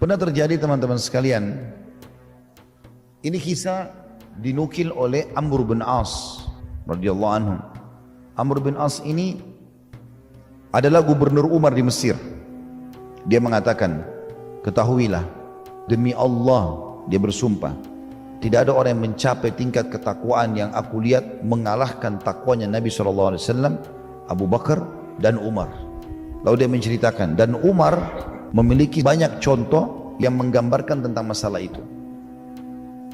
Pernah terjadi teman-teman sekalian, ini kisah dinukil oleh Amr bin As radhiyallahu anhu. Amr bin As ini adalah gubernur Umar di Mesir. Dia mengatakan, ketahuilah demi Allah, dia bersumpah, tidak ada orang yang mencapai tingkat ketakwaan yang aku lihat mengalahkan takwanya Nabi SAW, Abu Bakar dan Umar. Lalu dia menceritakan, dan Umar memiliki banyak contoh yang menggambarkan tentang masalah itu.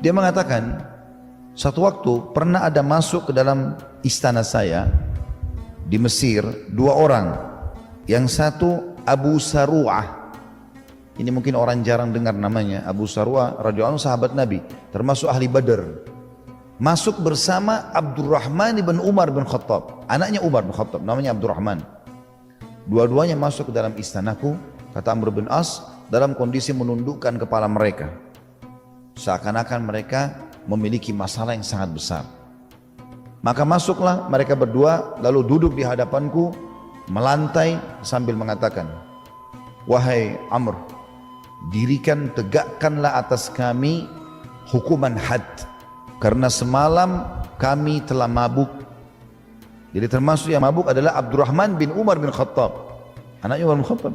Dia mengatakan, satu waktu pernah ada masuk ke dalam istana saya di Mesir dua orang. Yang satu Abu Saru'ah. Ini mungkin orang jarang dengar namanya. Abu Saru'ah radhiyallahu anhu, sahabat Nabi, termasuk ahli Badar. Masuk bersama Abdurrahman bin Umar bin Khattab, anaknya Umar bin Khattab, namanya Abdurrahman. Dua-duanya masuk ke dalam istanaku, kata Amr bin As, dalam kondisi menundukkan kepala mereka, seakan-akan mereka memiliki masalah yang sangat besar. Maka masuklah mereka berdua, lalu duduk di hadapanku, melantai sambil mengatakan, wahai Amr, dirikan, tegakkanlah atas kami hukuman had, karena semalam kami telah mabuk. Jadi termasuk yang mabuk adalah Abdurrahman bin Umar bin Khattab, anaknya Umar bin Khattab.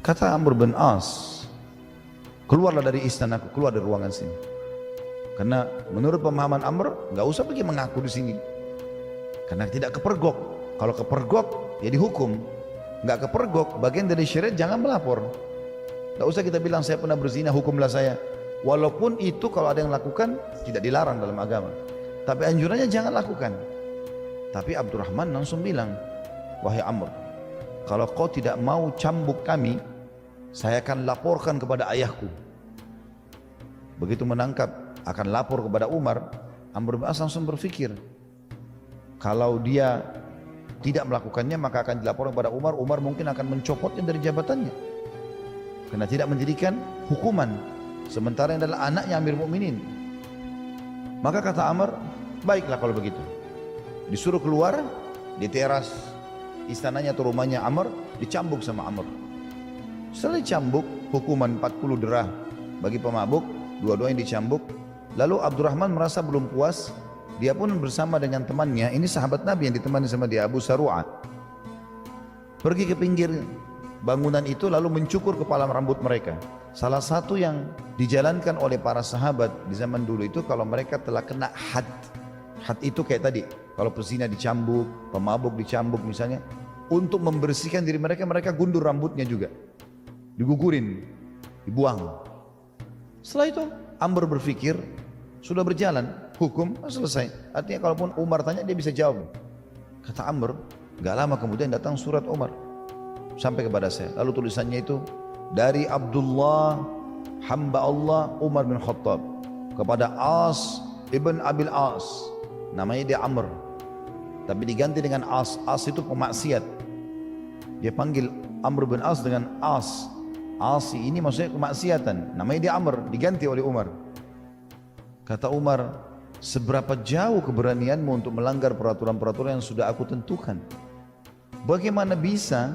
Kata Amr bin As, keluarlah dari istanaku, keluar dari ruangan sini. Karena menurut pemahaman Amr, nggak usah pergi mengaku di sini, karena tidak kepergok. Kalau kepergok, ya dihukum. Nggak kepergok, bagian dari syariat, jangan melapor. Nggak usah kita bilang saya pernah berzina, hukumlah saya. Walaupun itu kalau ada yang lakukan tidak dilarang dalam agama, tapi anjurannya jangan lakukan. Tapi Abdurrahman langsung bilang, wahai Amr, kalau kau tidak mau cambuk kami, saya akan laporkan kepada ayahku. Begitu menangkap akan lapor kepada Umar, Amr bin As langsung berpikir, kalau dia tidak melakukannya maka akan dilaporkan kepada Umar. Umar mungkin akan mencopotnya dari jabatannya karena tidak mendirikan hukuman, sementara yang adalah anaknya Amir Mukminin. Maka kata Amr, baiklah kalau begitu. Disuruh keluar di teras istananya atau rumahnya Amr, dicambuk sama Amr. Setelah dicambuk, hukuman 40 derah bagi pemabuk, dua-duanya dicambuk. Lalu Abdurrahman merasa belum puas, dia pun bersama dengan temannya, ini sahabat Nabi yang ditemani sama dia, Abu Saru'ah, pergi ke pinggir bangunan itu lalu mencukur kepala rambut mereka. Salah satu yang dijalankan oleh para sahabat di zaman dulu itu, kalau mereka telah kena had. Had itu kayak tadi, kalau pezina dicambuk, pemabuk dicambuk misalnya, untuk membersihkan diri mereka, mereka gundur rambutnya juga, digugurin, dibuang. Setelah itu Amr berpikir, sudah berjalan, hukum selesai. Artinya kalaupun Umar tanya dia bisa jawab. Kata Amr, gak lama kemudian datang surat Umar sampai kepada saya. Lalu tulisannya itu, dari Abdullah hamba Allah Umar bin Khattab kepada As ibn Abil As. Namanya dia Amr, tapi diganti dengan As. As itu pemaksiat. Dia panggil Amr bin As dengan As. As ini maksudnya kemaksiatan. Namanya dia Amr, diganti oleh Umar. Kata Umar, seberapa jauh keberanianmu untuk melanggar peraturan-peraturan yang sudah aku tentukan? Bagaimana bisa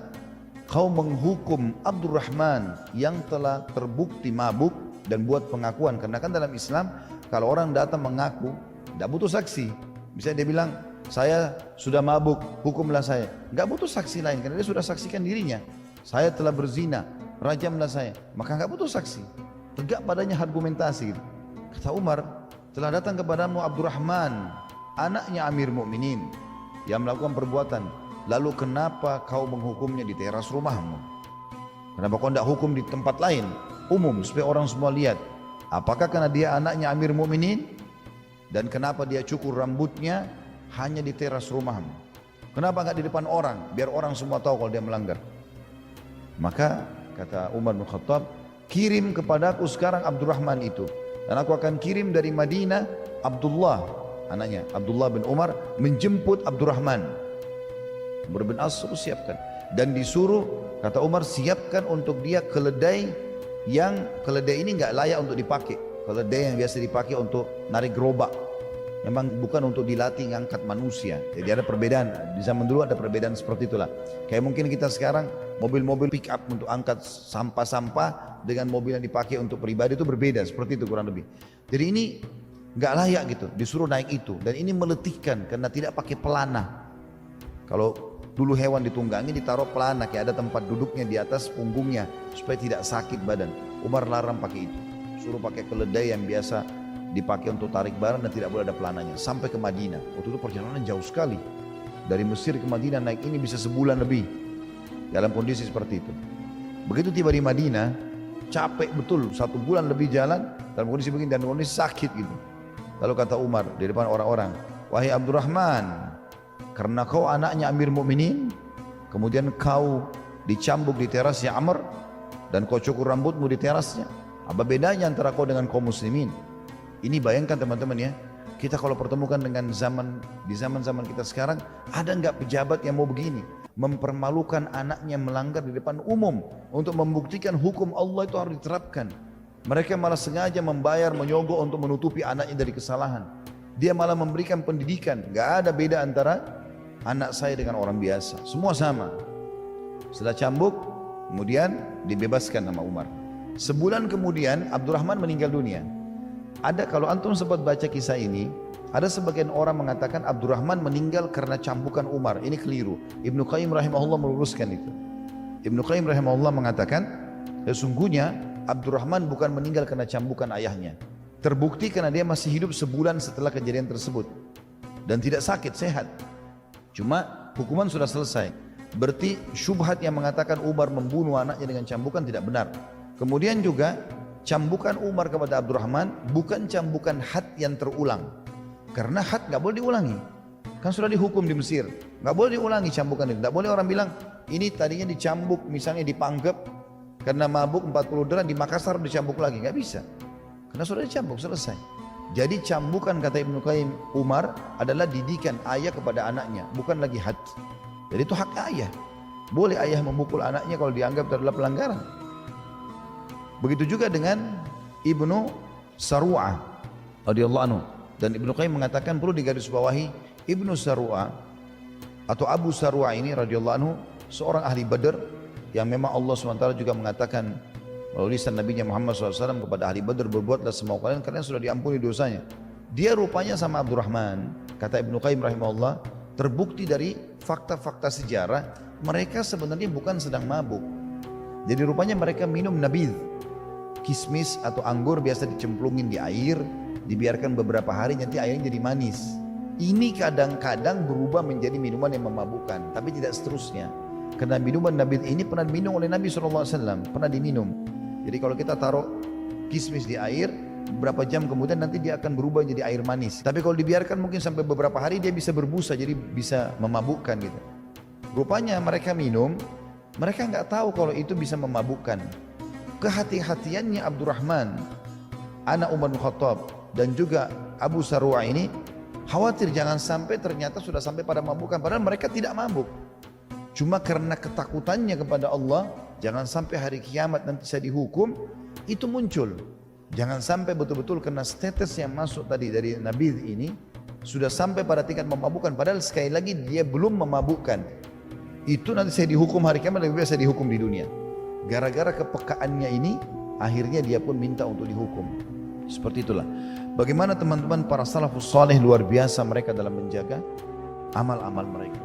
kau menghukum Abdurrahman yang telah terbukti mabuk dan buat pengakuan? Karena kan dalam Islam kalau orang datang mengaku tidak butuh saksi. Misalnya dia bilang, saya sudah mabuk, hukumlah saya. Nggak butuh saksi lain karena dia sudah saksikan dirinya. Saya telah berzina, rajamlah saya. Maka nggak butuh saksi. Tegak padanya argumentasi gitu. Kata Umar, telah datang kepadamu Abdurrahman, anaknya Amir Mukminin, yang melakukan perbuatan. Lalu kenapa kau menghukumnya di teras rumahmu? Kenapa kau tidak hukum di tempat lain, umum, supaya orang semua lihat? Apakah karena dia anaknya Amir Mukminin? Dan kenapa dia cukur rambutnya hanya di teras rumahmu? Kenapa nggak di depan orang, biar orang semua tahu kalau dia melanggar? Maka kata Umar bin Khattab, kirim kepadaku sekarang Abdurrahman itu, dan aku akan kirim dari Madinah Abdullah, anaknya Abdullah bin Umar, menjemput Abdurrahman. Amr bin As suruh siapkan, dan disuruh, kata Umar, siapkan untuk dia keledai yang keledai ini nggak layak untuk dipakai, keledai yang biasa dipakai untuk narik gerobak. Memang bukan untuk dilatih ngangkat manusia. Jadi ada perbedaan. Di zaman dulu ada perbedaan seperti itulah. Kayak mungkin kita sekarang mobil-mobil pick up untuk angkat sampah-sampah dengan mobil yang dipakai untuk pribadi itu berbeda. Seperti itu kurang lebih. Jadi ini nggak layak gitu, disuruh naik itu. Dan ini meletihkan karena tidak pakai pelana. Kalau dulu hewan ditunggangi ditaruh pelana, kayak ada tempat duduknya di atas punggungnya supaya tidak sakit badan. Umar larang pakai itu. Suruh pakai keledai yang biasa dipakai untuk tarik barang dan tidak boleh ada pelananya sampai ke Madinah. Waktu itu perjalanan jauh sekali dari Mesir ke Madinah, naik ini bisa sebulan lebih dalam kondisi seperti itu. Begitu tiba di Madinah capek betul, 1 bulan lebih jalan dalam kondisi begini dan kondisi sakit gitu. Lalu kata Umar di depan orang-orang, wahai Abdurrahman, karena kau anaknya Amir Mukminin, kemudian kau dicambuk di terasnya Amr dan kau cukur rambutmu di terasnya, apa bedanya antara kau dengan kaum muslimin? Ini bayangkan teman-teman ya, kita kalau pertemukan dengan di zaman kita sekarang, ada nggak pejabat yang mau begini, mempermalukan anaknya melanggar di depan umum untuk membuktikan hukum Allah itu harus diterapkan. Mereka malah sengaja membayar, menyogok untuk menutupi anaknya dari kesalahan. Dia malah memberikan pendidikan, nggak ada beda antara anak saya dengan orang biasa, semua sama. Setelah cambuk, kemudian dibebaskan sama Umar. Sebulan kemudian Abdurrahman meninggal dunia. Ada, kalau antum sempat baca kisah ini, ada sebagian orang mengatakan Abdurrahman meninggal karena cambukan Umar. Ini keliru. Ibnu Qayyim rahimahullah meluruskan itu. Ibnu Qayyim rahimahullah mengatakan, sesungguhnya Abdurrahman bukan meninggal karena cambukan ayahnya. Terbukti karena dia masih hidup sebulan setelah kejadian tersebut dan tidak sakit, sehat. Cuma hukuman sudah selesai. Berarti syubhat yang mengatakan Umar membunuh anaknya dengan cambukan tidak benar. Kemudian juga cambukan Umar kepada Abdurrahman bukan cambukan had yang terulang. Karena had nggak boleh diulangi. Kan sudah dihukum di Mesir, nggak boleh diulangi cambukan itu. Nggak boleh orang bilang ini tadinya dicambuk, misalnya dipangkep karena mabuk 40 dirham, di Makassar dicambuk lagi, nggak bisa. Karena sudah dicambuk, selesai. Jadi cambukan, kata Ibnu Qayyim, Umar adalah didikan ayah kepada anaknya, bukan lagi had. Jadi itu hak ayah. Boleh ayah memukul anaknya kalau dianggap itu adalah pelanggaran. Begitu juga dengan Ibnu Saru'ah radhiyallahu anhu. Dan Ibnu Qayyim mengatakan perlu digarisbawahi, Ibnu Saru'ah atau Abu Saru'ah ini radhiyallahu anhu seorang ahli Badr yang memang Allah SWT juga mengatakan melalui lisan Nabi Muhammad SAW kepada ahli Badr, berbuatlah semau kalian karena sudah diampuni dosanya. Dia rupanya sama Abdurrahman, kata Ibnu Qayyim rahimahullah, terbukti dari fakta-fakta sejarah mereka sebenarnya bukan sedang mabuk. Jadi rupanya mereka minum nabidh, kismis atau anggur biasa dicemplungin di air, dibiarkan beberapa hari nanti airnya jadi manis. Ini kadang-kadang berubah menjadi minuman yang memabukkan, tapi tidak seterusnya. Karena minuman nabidh ini pernah diminum oleh Nabi SAW, pernah diminum. Jadi kalau kita taruh kismis di air, beberapa jam kemudian nanti dia akan berubah jadi air manis. Tapi kalau dibiarkan mungkin sampai beberapa hari dia bisa berbusa, jadi bisa memabukkan gitu. Rupanya mereka minum, mereka nggak tahu kalau itu bisa memabukkan. Kehati-hatiannya Abdurrahman, anak Umar bin Khattab, dan juga Abu Saru'ah ini khawatir jangan sampai ternyata sudah sampai pada mabukkan, padahal mereka tidak mabuk. Cuma karena ketakutannya kepada Allah, jangan sampai hari kiamat nanti saya dihukum, itu muncul. Jangan sampai betul-betul karena status yang masuk tadi dari Nabi ini sudah sampai pada tingkat memabukkan, padahal sekali lagi dia belum memabukkan. Itu nanti saya dihukum hari kiamat, lebih baik saya dihukum di dunia. Gara-gara kepekaannya ini, akhirnya dia pun minta untuk dihukum. Seperti itulah. Bagaimana teman-teman para salafus saleh luar biasa mereka dalam menjaga amal-amal mereka.